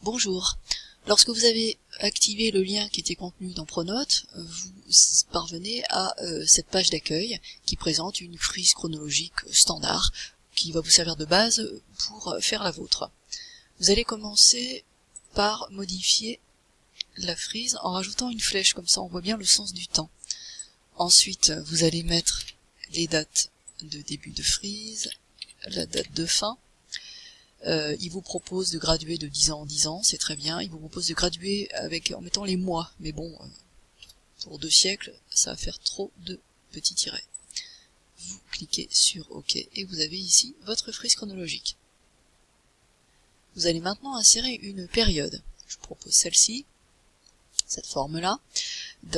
Bonjour. Lorsque vous avez activé le lien qui était contenu dans Pronote, vous parvenez à cette page d'accueil qui présente une frise chronologique standard qui va vous servir de base pour faire la vôtre. Vous allez commencer par modifier la frise en rajoutant une flèche, comme ça on voit bien le sens du temps. Ensuite, vous allez mettre les dates de début de frise, la date de fin. Il vous propose de graduer de 10 ans en 10 ans, c'est très bien. Il vous propose de graduer en mettant les mois, mais bon, pour 2 siècles, ça va faire trop de petits tirets. Vous cliquez sur OK et vous avez ici votre frise chronologique. Vous allez maintenant insérer une période. Je vous propose celle-ci, cette forme-là.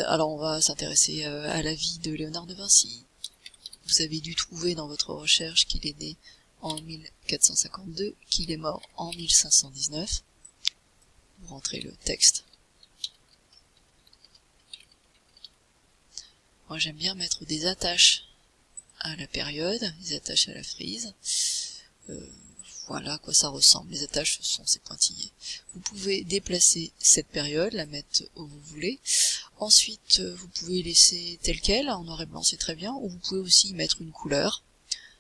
Alors on va s'intéresser à la vie de Léonard de Vinci. Vous avez dû trouver dans votre recherche qu'il est né en 1452, qu'il est mort en 1519. Vous rentrez le texte. Moi j'aime bien mettre des attaches à la période, des attaches à la frise. Voilà à quoi ça ressemble. Les attaches sont ces pointillés. Vous pouvez déplacer cette période, la mettre où vous voulez. Ensuite, vous pouvez laisser telle quelle, en noir et blanc c'est très bien, ou vous pouvez aussi y mettre une couleur.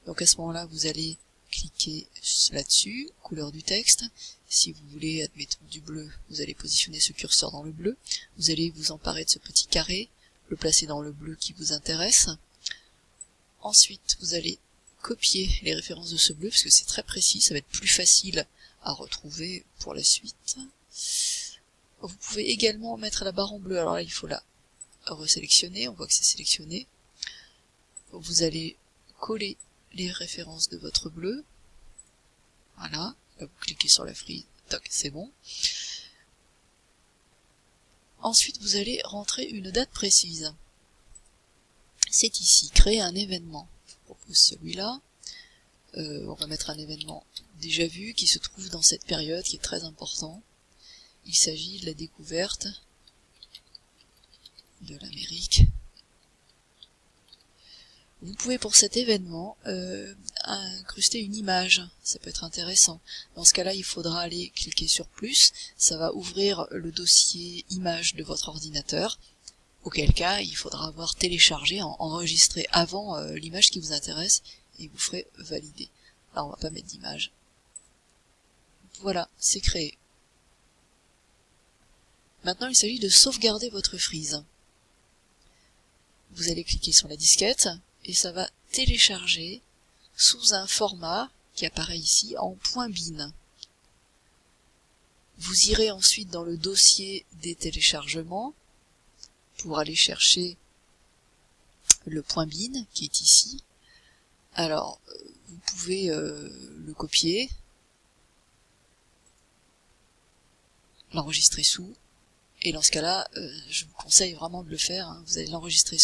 Donc à ce moment-là, vous allez cliquez là-dessus, couleur du texte. Si vous voulez, admettons du bleu, vous allez positionner ce curseur dans le bleu. Vous allez vous emparer de ce petit carré, le placer dans le bleu qui vous intéresse. Ensuite, vous allez copier les références de ce bleu, parce que c'est très précis, ça va être plus facile à retrouver pour la suite. Vous pouvez également mettre la barre en bleu, alors là il faut la resélectionner, on voit que c'est sélectionné. Vous allez coller les références de votre bleu. Voilà, là vous cliquez sur la frise, toc, c'est bon. Ensuite vous allez rentrer une date précise. C'est ici, créer un événement. Je vous propose celui-là. On va mettre un événement déjà vu qui se trouve dans cette période qui est très important. Il s'agit de la découverte de l'Amérique. Vous pouvez pour cet événement incruster une image, ça peut être intéressant. Dans ce cas-là, il faudra aller cliquer sur plus, ça va ouvrir le dossier image de votre ordinateur, auquel cas il faudra avoir téléchargé, enregistré avant l'image qui vous intéresse, et vous ferez valider. Là on va pas mettre d'image. Voilà, c'est créé. Maintenant il s'agit de sauvegarder votre frise. Vous allez cliquer sur la disquette, et ça va télécharger sous un format qui apparaît ici en .bin. Vous irez ensuite dans le dossier des téléchargements pour aller chercher le .bin qui est ici. Alors, vous pouvez le copier, l'enregistrer sous, et dans ce cas-là, je vous conseille vraiment de le faire, hein. Vous allez l'enregistrer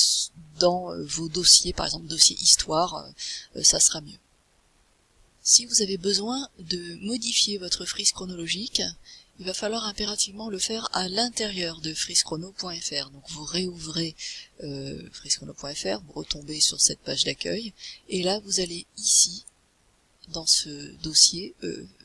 dans vos dossiers, par exemple dossier histoire, ça sera mieux. Si vous avez besoin de modifier votre frise chronologique, il va falloir impérativement le faire à l'intérieur de frisechrono.fr. Donc vous réouvrez frisechrono.fr, vous retombez sur cette page d'accueil, et là vous allez ici, dans ce dossier,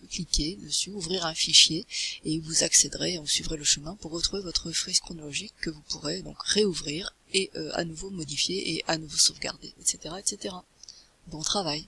cliquer dessus, ouvrir un fichier, et vous accéderez, vous suivrez le chemin pour retrouver votre frise chronologique que vous pourrez donc réouvrir et à nouveau modifier et à nouveau sauvegarder, etc., etc. Bon travail.